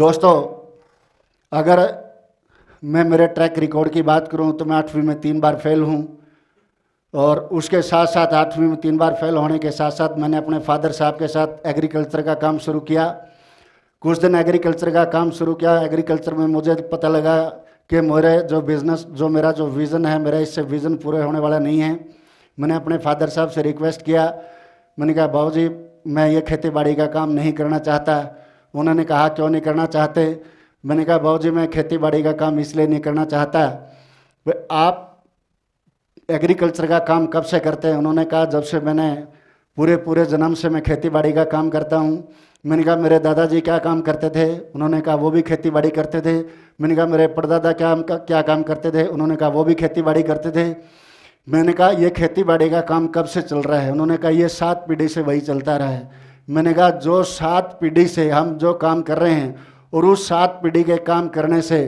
दोस्तों, अगर मैं मेरे ट्रैक रिकॉर्ड की बात करूं तो मैं 8वीं में 3 बार फेल हूं, और उसके साथ साथ 8वीं में 3 बार फेल होने के साथ साथ मैंने अपने फादर साहब के साथ एग्रीकल्चर का काम शुरू किया। कुछ दिन एग्रीकल्चर का काम शुरू किया। एग्रीकल्चर में मुझे पता लगा कि मेरे जो बिज़नेस, जो मेरा जो विज़न है, मेरा इससे विज़न पूरे होने वाला नहीं है। मैंने अपने फादर साहब से रिक्वेस्ट किया। मैंने कहा, बाबूजी मैं ये खेती बाड़ी का काम नहीं करना चाहता। उन्होंने कहा, क्यों नहीं करना चाहते? मैंने कहा, बाबूजी मैं खेती बाड़ी का काम इसलिए नहीं करना चाहता। आप एग्रीकल्चर का काम कब से करते हैं? उन्होंने कहा, जब से मैंने पूरे जन्म से मैं खेती बाड़ी का काम करता हूँ। मैंने कहा, मेरे दादाजी क्या काम करते थे? उन्होंने कहा, वो भी खेती बाड़ी करते थे। मैंने कहा, मेरे परदादा क्या काम करते थे? उन्होंने कहा, वो भी खेती बाड़ी करते थे। मैंने कहा, ये खेती बाड़ी का काम कब से चल रहा है? उन्होंने कहा, ये 7 पीढ़ी से वही चलता रहा है। मैंने कहा, जो 7 पीढ़ी से हम जो काम कर रहे हैं और उस 7 पीढ़ी के काम करने से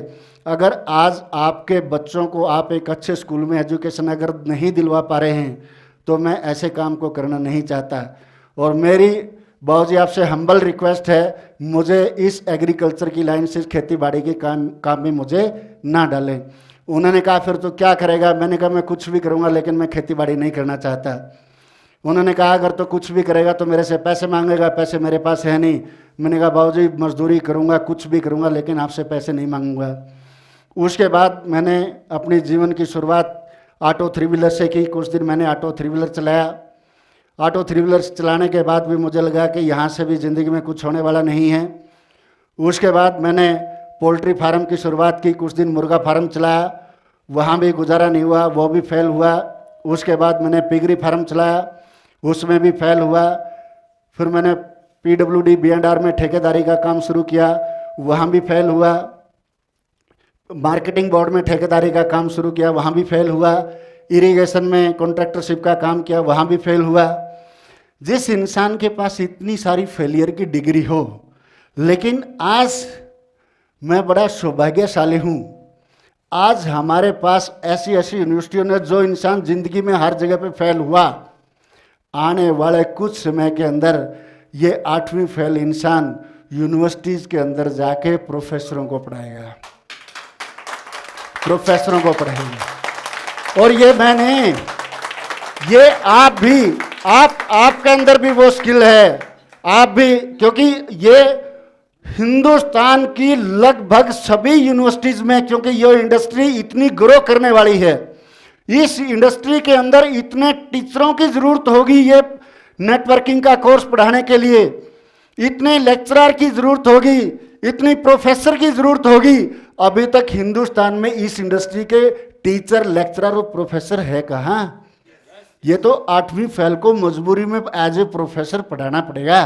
अगर आज आपके बच्चों को आप एक अच्छे स्कूल में एजुकेशन अगर नहीं दिलवा पा रहे हैं तो मैं ऐसे काम को करना नहीं चाहता। और मेरी बाबूजी आपसे हम्बल रिक्वेस्ट है, मुझे इस एग्रीकल्चर की लाइन से, खेती बाड़ी के काम में मुझे ना डालें। उन्होंने कहा, फिर तो क्या करेगा? मैंने कहा, मैं कुछ भी करूँगा लेकिन मैं खेती बाड़ी नहीं करना चाहता। उन्होंने कहा, अगर तो कुछ भी करेगा तो मेरे से पैसे मांगेगा, पैसे मेरे पास है नहीं। मैंने कहा, बाबूजी मजदूरी करूँगा, कुछ भी करूँगा लेकिन आपसे पैसे नहीं मांगूंगा। उसके बाद मैंने अपनी जीवन की शुरुआत ऑटो 3 व्हीलर से की। कुछ दिन मैंने ऑटो 3 व्हीलर चलाया। ऑटो 3 व्हीलर चलाने के बाद भी मुझे लगा कि यहाँ से भी ज़िंदगी में कुछ होने वाला नहीं है। उसके बाद मैंने पोल्ट्री फार्म की शुरुआत की। कुछ दिन मुर्गा फार्म चलाया, वहाँ भी गुजारा नहीं हुआ, वो भी फेल हुआ। उसके बाद मैंने पिगरी फार्म चलाया, उसमें भी फेल हुआ। फिर मैंने PWD B&R में ठेकेदारी का काम शुरू किया, वहाँ भी फेल हुआ। मार्केटिंग बोर्ड में ठेकेदारी का काम शुरू किया, वहाँ भी फेल हुआ। इरिगेशन में कॉन्ट्रैक्टरशिप का काम किया, वहाँ भी फेल हुआ। जिस इंसान के पास इतनी सारी फेलियर की डिग्री हो, लेकिन आज मैं बड़ा सौभाग्यशाली हूँ। आज हमारे पास ऐसी ऐसी यूनिवर्सिटियों ने, जो इंसान जिंदगी में हर जगह पे फेल हुआ, आने वाले कुछ समय के अंदर ये 8वीं फेल इंसान यूनिवर्सिटीज़ के अंदर जाके प्रोफेसरों को पढ़ाएगा, प्रोफेसरों को पढ़ाएंगे। और ये मैंने, ये आप भी, आपके अंदर भी वो स्किल है, आप भी, क्योंकि ये हिंदुस्तान की लगभग सभी यूनिवर्सिटीज में, क्योंकि ये इंडस्ट्री इतनी ग्रो करने वाली है, इस इंडस्ट्री के अंदर इतने टीचरों की जरूरत होगी ये नेटवर्किंग का कोर्स पढ़ाने के लिए, इतने लेक्चरर की जरूरत होगी, इतनी प्रोफेसर की जरूरत होगी। अभी तक हिंदुस्तान में इस इंडस्ट्री के टीचर, लेक्चरर और प्रोफेसर है कहाँ? ये तो 8वीं फेल को मजबूरी में एज ए प्रोफेसर पढ़ाना पड़ेगा।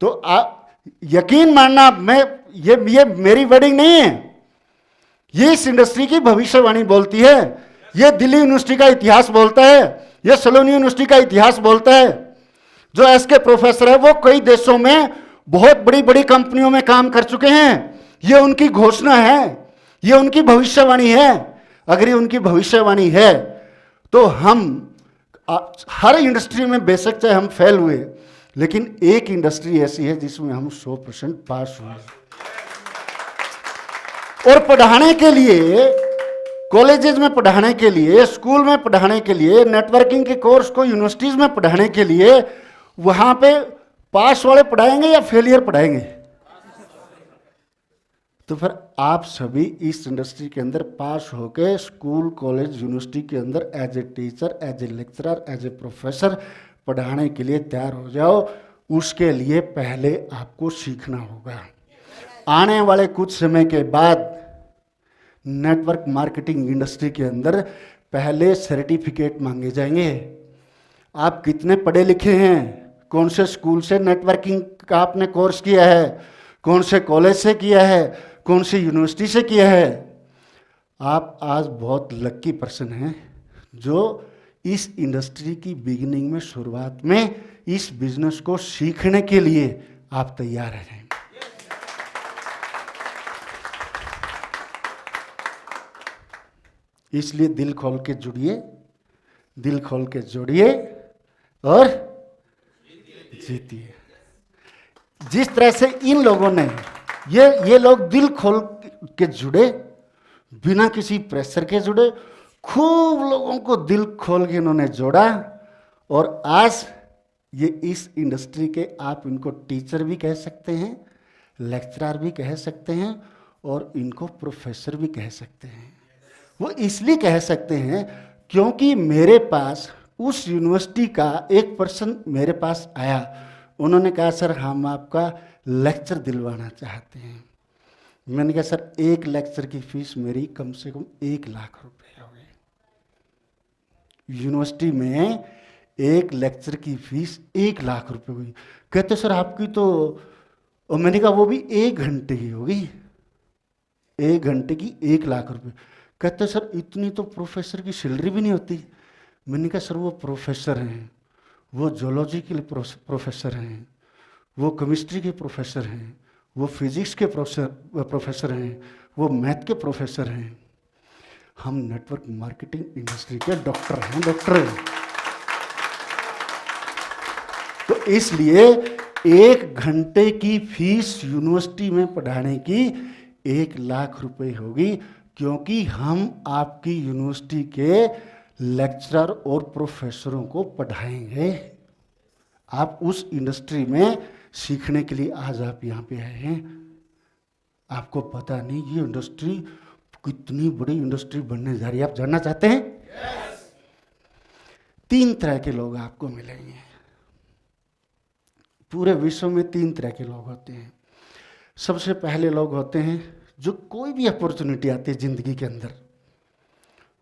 तो यकीन मानना, मैं ये मेरी वर्डिंग नहीं है, ये इस इंडस्ट्री की भविष्यवाणी बोलती है। ये दिल्ली यूनिवर्सिटी का इतिहास बोलता है, ये सलोनी यूनिवर्सिटी का इतिहास बोलता है। जो SK प्रोफेसर है वो कई देशों में बहुत बड़ी बड़ी कंपनियों में काम कर चुके हैं। ये उनकी घोषणा है, ये उनकी भविष्यवाणी है। अगर ये उनकी भविष्यवाणी है तो हम हर इंडस्ट्री में बेशक चाहे हम फेल हुए, लेकिन एक इंडस्ट्री ऐसी है जिसमें हम 100% पास हुए। और पढ़ाने के लिए, कॉलेजेस में पढ़ाने के लिए, स्कूल में पढ़ाने के लिए, नेटवर्किंग के कोर्स को यूनिवर्सिटीज में पढ़ाने के लिए, वहां पे पास वाले पढ़ाएंगे या फेलियर पढ़ाएंगे? तो फिर आप सभी इस इंडस्ट्री के अंदर पास होकर स्कूल, कॉलेज, यूनिवर्सिटी के अंदर as a teacher, as a lecturer, as a professor पढ़ाने के लिए तैयार हो जाओ। उसके लिए पहले आपको सीखना होगा। आने वाले कुछ समय के बाद नेटवर्क मार्केटिंग इंडस्ट्री के अंदर पहले सर्टिफिकेट मांगे जाएंगे। आप कितने पढ़े लिखे हैं, कौन से स्कूल से नेटवर्किंग का आपने कोर्स किया है, कौन से कॉलेज से किया है, कौन सी यूनिवर्सिटी से किया है। आप आज बहुत लक्की पर्सन हैं जो इस इंडस्ट्री की बिगिनिंग में, शुरुआत में इस बिजनेस को सीखने के लिए आप तैयार हैं। इसलिए दिल खोल के जुड़िए, दिल खोल के जोड़िए और जीतिए। जिस तरह से इन लोगों ने ये लोग दिल खोल के जुड़े, बिना किसी प्रेशर के जुड़े, खूब लोगों को दिल खोल के इन्होंने जोड़ा, और आज ये इस इंडस्ट्री के, आप इनको टीचर भी कह सकते हैं, लेक्चरर भी कह सकते हैं, और इनको प्रोफेसर भी कह सकते हैं। वो इसलिए कह सकते हैं क्योंकि मेरे पास उस यूनिवर्सिटी का एक पर्सन मेरे पास आया, उन्होंने कहा सर हम आपका लेक्चर दिलवाना चाहते हैं। मैंने कहा सर एक लेक्चर की फीस मेरी कम से कम 1,00,000 रुपए हो गई। यूनिवर्सिटी में एक लेक्चर की फीस 1,00,000 रुपए हुई। कहते सर आपकी तो, और मैंने कहा वो भी 1 घंटे की होगी, 1 घंटे की 1,00,000 रुपए। कहते सर इतनी तो प्रोफेसर की सैलरी भी नहीं होती। मैंने कहा सर वो प्रोफेसर हैं, वो जूलॉजी के प्रोफेसर हैं, वो केमिस्ट्री के प्रोफेसर हैं, वो फिजिक्स के प्रोफेसर हैं, वो मैथ के प्रोफेसर हैं। हम नेटवर्क मार्केटिंग इंडस्ट्री के डॉक्टर हैं, डॉक्टर हैं। तो इसलिए 1 घंटे की फीस यूनिवर्सिटी में पढ़ाने की 1,00,000 रुपए होगी, क्योंकि हम आपकी यूनिवर्सिटी के लेक्चरर और प्रोफेसरों को पढ़ाएंगे। आप उस इंडस्ट्री में सीखने के लिए आज आप यहाँ पे आए हैं। आपको पता नहीं ये इंडस्ट्री कितनी बड़ी इंडस्ट्री बनने जा रही है। आप जानना चाहते हैं? yes! 3 तरह के लोग आपको मिलेंगे पूरे विश्व में। 3 तरह के लोग होते हैं। सबसे पहले लोग होते हैं जो कोई भी अपॉर्चुनिटी आती है जिंदगी के अंदर,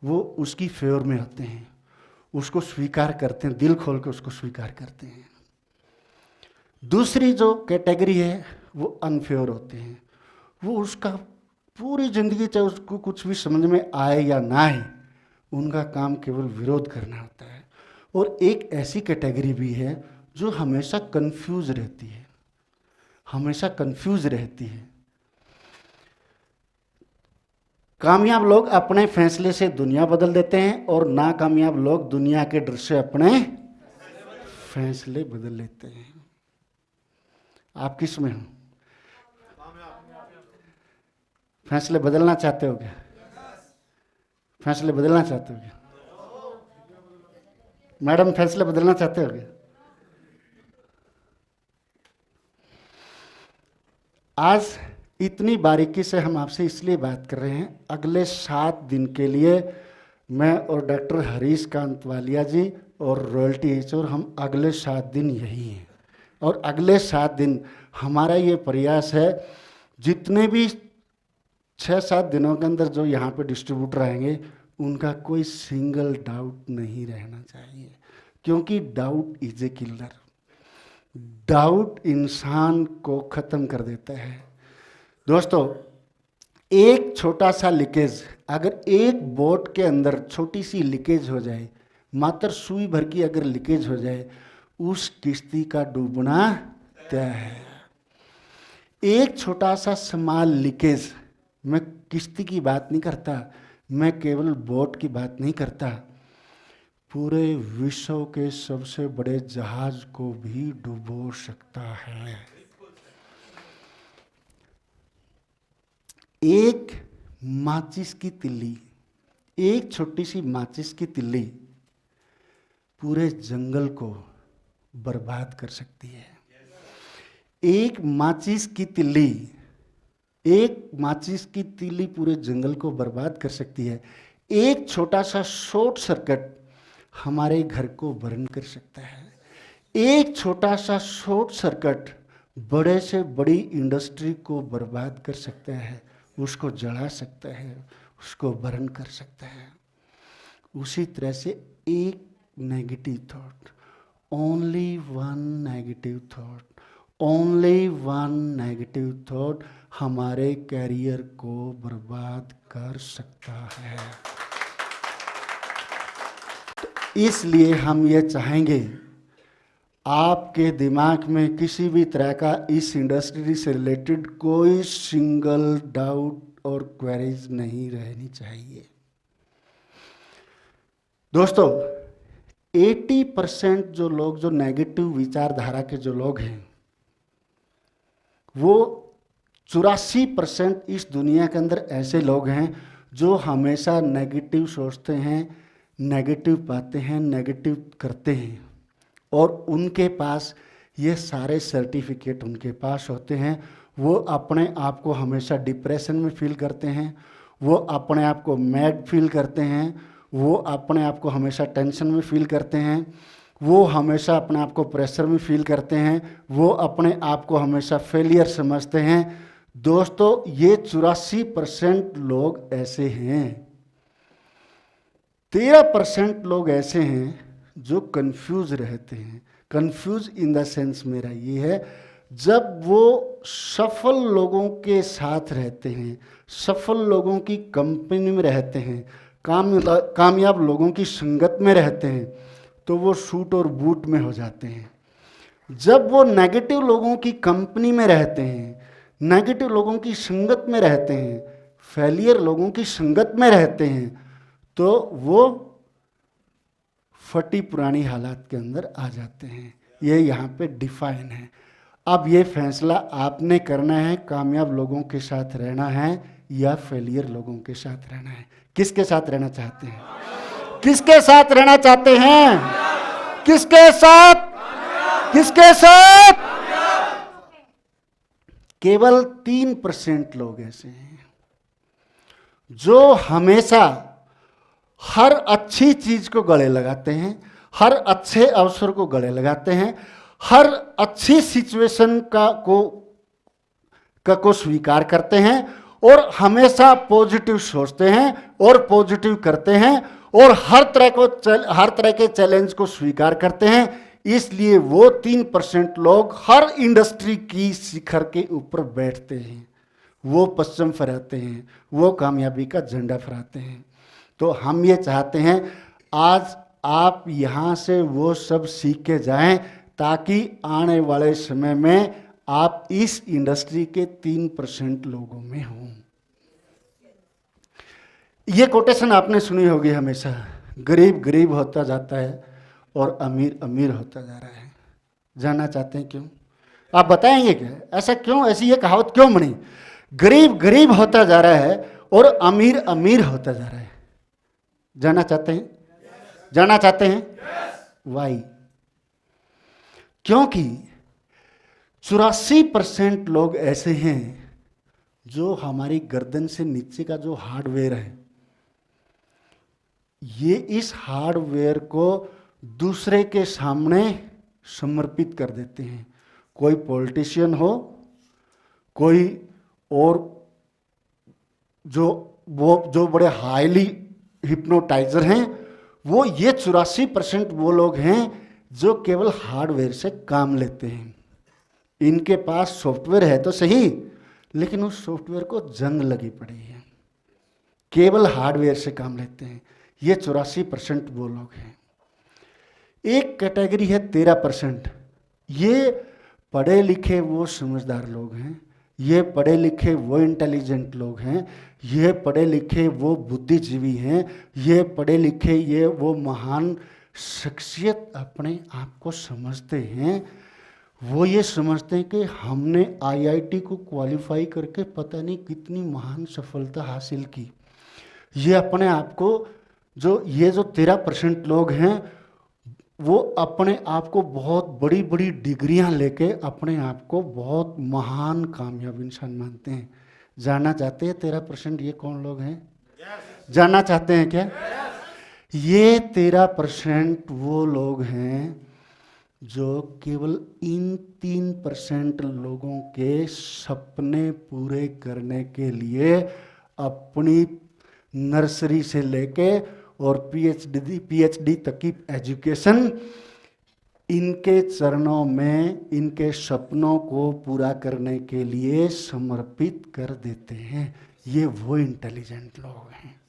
वो उसकी फेवर में होते हैं, उसको स्वीकार करते हैं, दिल खोल के उसको स्वीकार करते हैं। दूसरी जो कैटेगरी है वो अनफेयर होते हैं, वो उसका पूरी जिंदगी चाहे उसको कुछ भी समझ में आए या ना आए, उनका काम केवल विरोध करना होता है। और एक ऐसी कैटेगरी भी है जो हमेशा कंफ्यूज रहती है, हमेशा कंफ्यूज रहती है। कामयाब लोग अपने फैसले से दुनिया बदल देते हैं, और नाकामयाब लोग दुनिया के डर से अपने फैसले बदल लेते हैं। आप किस में हो? फैसले बदलना चाहते हो क्या? फैसले बदलना चाहते हो क्या? मैडम फैसले बदलना चाहते हो क्या? आज इतनी बारीकी से हम आपसे इसलिए बात कर रहे हैं, अगले 7 दिन के लिए मैं और डॉक्टर हरीश कांत वालिया जी और रॉयल्टी एचओर, हम अगले 7 दिन यही हैं। और अगले 7 दिन हमारा ये प्रयास है, जितने भी 6-7 दिनों के अंदर जो यहाँ पे डिस्ट्रीब्यूटर आएंगे, उनका कोई सिंगल डाउट नहीं रहना चाहिए, क्योंकि doubt is a killer. Doubt इंसान को ख़त्म कर देता है। दोस्तों, एक छोटा सा लीकेज, अगर एक बोट के अंदर छोटी सी लीकेज हो जाए, मात्र सुई भर की अगर लीकेज हो जाए, उस किश्ती का डूबना तय है। एक छोटा सा स्मॉल लीकेज, मैं किश्ती की बात नहीं करता, मैं केवल बोट की बात नहीं करता, पूरे विश्व के सबसे बड़े जहाज को भी डुबो सकता है। एक माचिस की तिल्ली, एक छोटी सी माचिस की तिल्ली पूरे जंगल को बर्बाद कर सकती है। एक माचिस की तिल्ली, एक माचिस की तिल्ली पूरे जंगल को बर्बाद कर सकती है। एक छोटा सा शॉर्ट सर्किट हमारे घर को बर्न कर सकता है। एक छोटा सा शॉर्ट सर्किट बड़े से बड़ी इंडस्ट्री को बर्बाद कर सकता है, उसको जला सकता है, उसको बर्न कर सकता है। उसी तरह से एक negative thought, only one negative thought, only one negative thought हमारे कैरियर को बर्बाद कर सकता है। तो इसलिए हम ये चाहेंगे, आपके दिमाग में किसी भी तरह का इस इंडस्ट्री से रिलेटेड कोई सिंगल डाउट और क्वेरीज नहीं रहनी चाहिए। दोस्तों, 80% जो लोग, जो नेगेटिव विचारधारा के जो लोग हैं, वो 84% इस दुनिया के अंदर ऐसे लोग हैं जो हमेशा नेगेटिव सोचते हैं, नेगेटिव पाते हैं, नेगेटिव करते हैं, और उनके पास ये सारे सर्टिफिकेट उनके पास होते हैं। वो अपने आप को हमेशा डिप्रेशन में फील करते हैं, वो अपने आप को मैड फील करते हैं, वो अपने आप को हमेशा टेंशन में फील करते हैं, वो हमेशा अपने आप को प्रेशर में फील करते हैं, वो अपने आप को हमेशा फेलियर समझते हैं। दोस्तों, ये 84% लोग ऐसे हैं। 13% लोग ऐसे हैं जो कंफ्यूज रहते हैं। कंफ्यूज इन द सेंस मेरा ये है, जब वो सफल लोगों के साथ रहते हैं, सफल लोगों की कंपनी में रहते हैं, कामयाब लोगों की संगत में रहते हैं, तो वो सूट और बूट में हो जाते हैं। जब वो नेगेटिव लोगों की कंपनी में रहते हैं, नेगेटिव लोगों की संगत में रहते हैं, फेलियर लोगों की संगत में रहते हैं, तो वो फटी पुरानी हालात के अंदर आ जाते हैं। ये यहाँ पे डिफाइन है। अब ये फैसला आपने करना है, कामयाब लोगों के साथ रहना है या फेलियर लोगों के साथ रहना है। किसके साथ रहना चाहते हैं? किसके साथ रहना चाहते हैं? किसके साथ? किसके साथ? केवल 3% लोग ऐसे हैं जो हमेशा हर अच्छी चीज को गले लगाते हैं, हर अच्छे अवसर को गले लगाते हैं, हर अच्छी सिचुएशन को स्वीकार करते हैं, और हमेशा पॉजिटिव सोचते हैं और पॉजिटिव करते हैं, और हर तरह के चैलेंज को स्वीकार करते हैं। इसलिए वो 3% लोग हर इंडस्ट्री की शिखर के ऊपर बैठते हैं, वो पश्चिम फहराते हैं, वो कामयाबी का झंडा फहराते हैं। तो हम ये चाहते हैं आज आप यहाँ से वो सब सीख के जाएं, ताकि आने वाले समय में आप इस इंडस्ट्री के 3% लोगों में हों। ये कोटेशन आपने सुनी होगी हमेशा, गरीब गरीब होता जाता है और अमीर अमीर होता जा रहा है। जानना चाहते हैं क्यों? आप बताएंगे क्या? ऐसा क्यों, ऐसी ये कहावत क्यों बनी? गरीब गरीब होता जा रहा है और अमीर अमीर होता जा रहा है। जानना चाहते हैं? जानना चाहते हैं? वाई? क्योंकि 84% लोग ऐसे हैं जो हमारी गर्दन से नीचे का जो हार्डवेयर है, ये इस हार्डवेयर को दूसरे के सामने समर्पित कर देते हैं। कोई पॉलिटिशियन हो, कोई और जो बड़े हाईली हिप्नोटाइजर हैं, वो ये 84% वो लोग हैं जो केवल हार्डवेयर से काम लेते हैं। इनके पास सॉफ्टवेयर है तो सही, लेकिन उस सॉफ्टवेयर को जंग लगी पड़ी है, केवल हार्डवेयर से काम लेते हैं। ये 84% वो लोग हैं। एक कैटेगरी है 13%। ये पढ़े लिखे वो समझदार लोग हैं, ये पढ़े लिखे वो इंटेलिजेंट लोग हैं, ये पढ़े लिखे वो बुद्धिजीवी हैं, ये पढ़े लिखे ये वो महान शख्सियत अपने आप को समझते हैं। वो ये समझते हैं कि हमने IIT को क्वालिफाई करके पता नहीं कितनी महान सफलता हासिल की। ये अपने आप को ये जो 13% लोग हैं, वो अपने आप को बहुत बड़ी बड़ी डिग्रियां लेके अपने आप को बहुत महान कामयाब इंसान मानते हैं। जानना चाहते हैं 13% ये कौन लोग हैं? जानना चाहते हैं क्या? ये 13% वो लोग हैं जो केवल इन 3% लोगों के सपने पूरे करने के लिए अपनी नर्सरी से लेके और PhD तक की एजुकेशन इनके चरणों में, इनके सपनों को पूरा करने के लिए समर्पित कर देते हैं। ये वो इंटेलिजेंट लोग हैं।